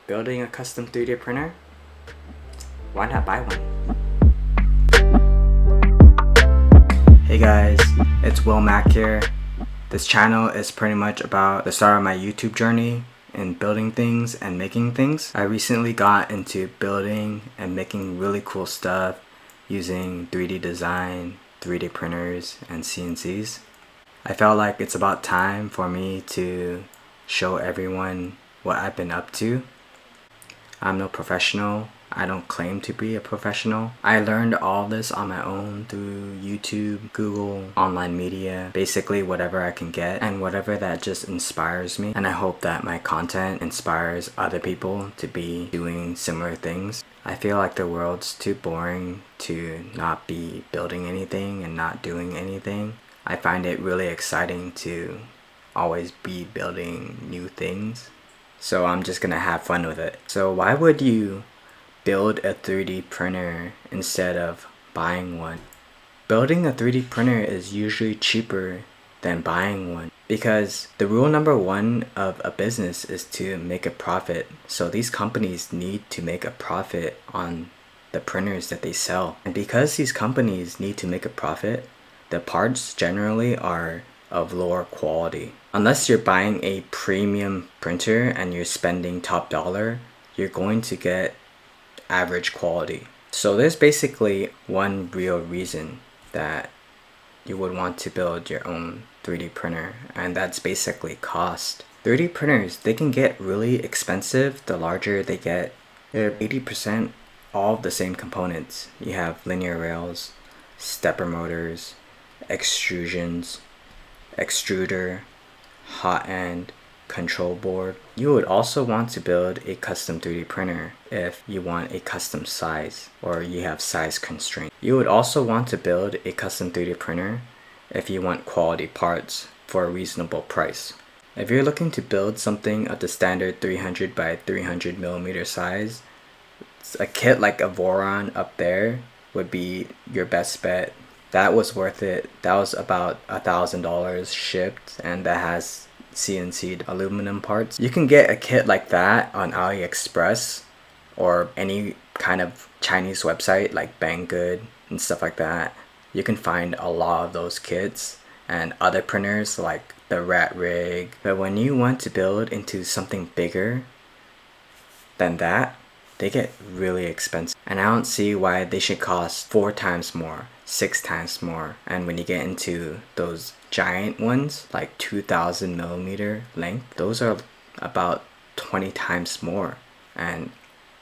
building a custom 3D printer? Why not buy one? Hey guys, it's Will Mack here. This channel is pretty much about the start of my YouTube journey in building things and making things. I recently got into building and making really cool stuff using 3D design, 3D printers, and CNCs. I felt like it's about time for me to show everyone what I've been up to. I'm no professional. I don't claim to be a professional. I learned all this on my own through YouTube, Google, online media, basically whatever I can get and whatever that just inspires me. And I hope that my content inspires other people to be doing similar things. I feel like the world's too boring to not be building anything and not doing anything. I find it really exciting to always be building new things. So I'm just gonna have fun with it. So why would you build a 3D printer instead of buying one? Building a 3D printer is usually cheaper than buying one because the rule number one of a business is to make a profit. So these companies need to make a profit on the printers that they sell. And because these companies need to make a profit, the parts generally are of lower quality. Unless you're buying a premium printer and you're spending top dollar, you're going to get average quality. So there's basically one real reason that you would want to build your own 3D printer, and that's basically cost. 3D printers, they can get really expensive the larger they get. They're 80% all of the same components. You have linear rails, stepper motors, extrusions, extruder, hot end, control board. You would also want to build a custom 3D printer if you want a custom size or you have size constraints. You would also want to build a custom 3D printer if you want quality parts for a reasonable price. If you're looking to build something of the standard 300 by 300 millimeter size, a kit like a Voron up there would be your best bet. That was worth it. That was about $1,000 shipped, and that has CNC'd aluminum parts. You can get a kit like that on AliExpress or any kind of Chinese website like Banggood and stuff like that. You can find a lot of those kits and other printers like the Rat Rig. But when you want to build into something bigger than that, they get really expensive. And I don't see why they should cost 4 times more, 6 times more. And when you get into those giant ones, like 2000 millimeter length, those are about 20 times more. And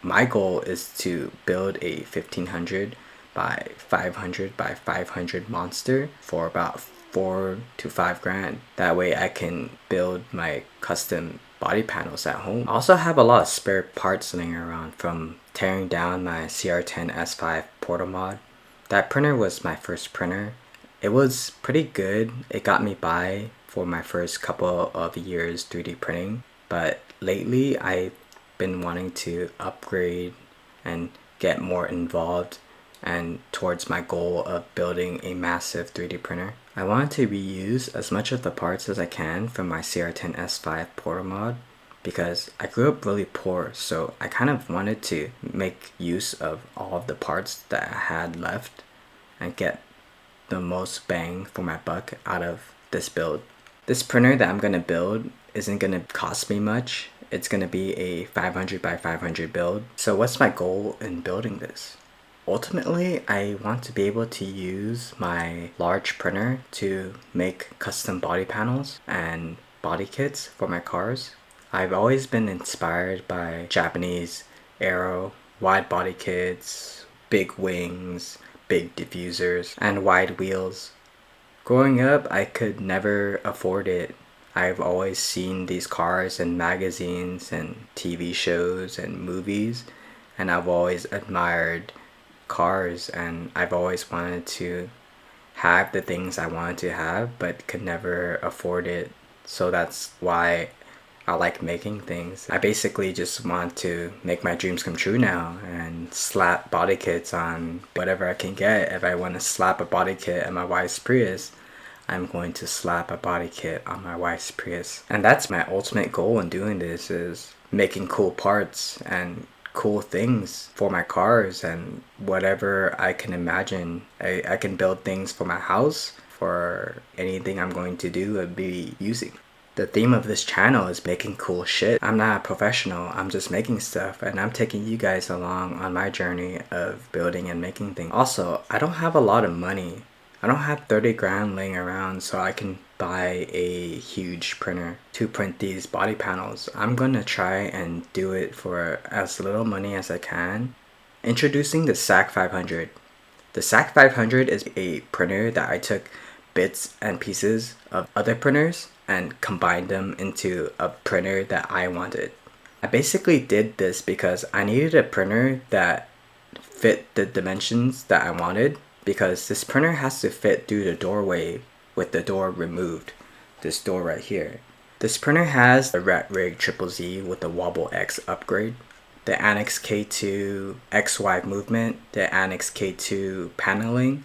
my goal is to build a 1500 by 500 by 500 monster for about 4 to 5 grand. That way I can build my custom body panels at home. I also have a lot of spare parts laying around from tearing down my CR10 S5 Portamod. That printer was my first printer. It was pretty good. It got me by for my first couple of years 3D printing. But lately I've been wanting to upgrade and get more involved and towards my goal of building a massive 3D printer. I wanted to reuse as much of the parts as I can from my CR10 S5 Portamod because I grew up really poor, so I kind of wanted to make use of all of the parts that I had left and get the most bang for my buck out of this build. This printer that I'm gonna build isn't gonna cost me much. It's gonna be a 500 by 500 build. So what's my goal in building this? Ultimately, I want to be able to use my large printer to make custom body panels and body kits for my cars. I've always been inspired by Japanese aero, wide body kits, big wings, big diffusers, and wide wheels. Growing up, I could never afford it. I've always seen these cars in magazines and TV shows and movies, and I've always admired cars, and I've always wanted to have the things I wanted to have but could never afford it. So that's why I like making things. I basically just want to make my dreams come true now and slap body kits on whatever I can get. If I want to slap a body kit at my wife's Prius, I'm going to slap a body kit on my wife's Prius. And that's my ultimate goal in doing this, is making cool parts and cool things for my cars and whatever I can imagine. I can build things for my house, for anything I'm going to do and be using. The theme of this channel is making cool shit. I'm not a professional, I'm just making stuff, and I'm taking you guys along on my journey of building and making things. Also, I don't have a lot of money. I don't have 30 grand laying around so I can buy a huge printer to print these body panels. I'm gonna try and do it for as little money as I can. Introducing the SAC 500. The SAC 500 is a printer that I took bits and pieces of other printers and combined them into a printer that I wanted. I basically did this because I needed a printer that fit the dimensions that I wanted, because this printer has to fit through the doorway with the door removed. This door right here. This printer has the Rat Rig Triple Z with the Wobble X upgrade, the Annex K2 XY movement, the Annex K2 paneling,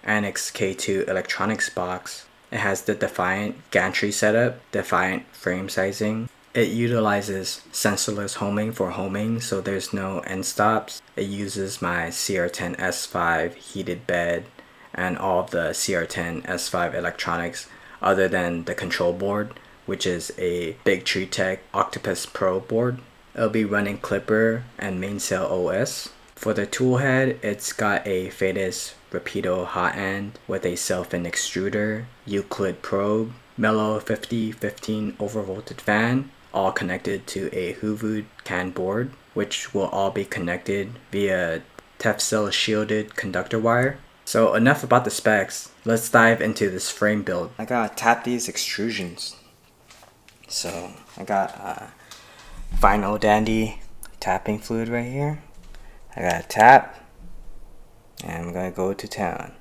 Annex K2 electronics box. It has the Defiant gantry setup, Defiant frame sizing. It utilizes sensorless homing for homing, so there's no end stops. It uses my CR10 S5 heated bed and all of the CR10 S5 electronics other than the control board, which is a Big Tree Tech Octopus Pro board. It'll be running Clipper and Mainsail OS. For the tool head, it's got a Fadis Rapido hot end with a Selfin extruder, Euclid probe, Mellow 5015 overvoltage fan, all connected to a Hoovood CAN board, which will all be connected via Tefcel shielded conductor wire. So enough about the specs, let's dive into this frame build. I gotta tap these extrusions. So I got Fine Old Dandy tapping fluid right here. I gotta tap, and I'm gonna go to town.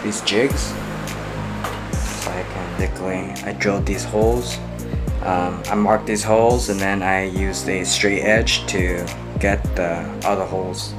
these jigs so I can I drilled these holes. I marked these holes and then I used a straight edge to get the other holes.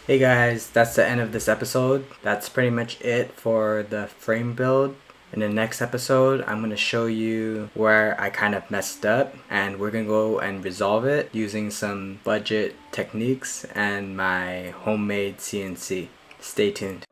Hey guys, that's the end of this episode. That's pretty much it for the frame build. In the next episode, I'm going to show you where I kind of messed up, and we're going to go and resolve it using some budget techniques and my homemade CNC. Stay tuned.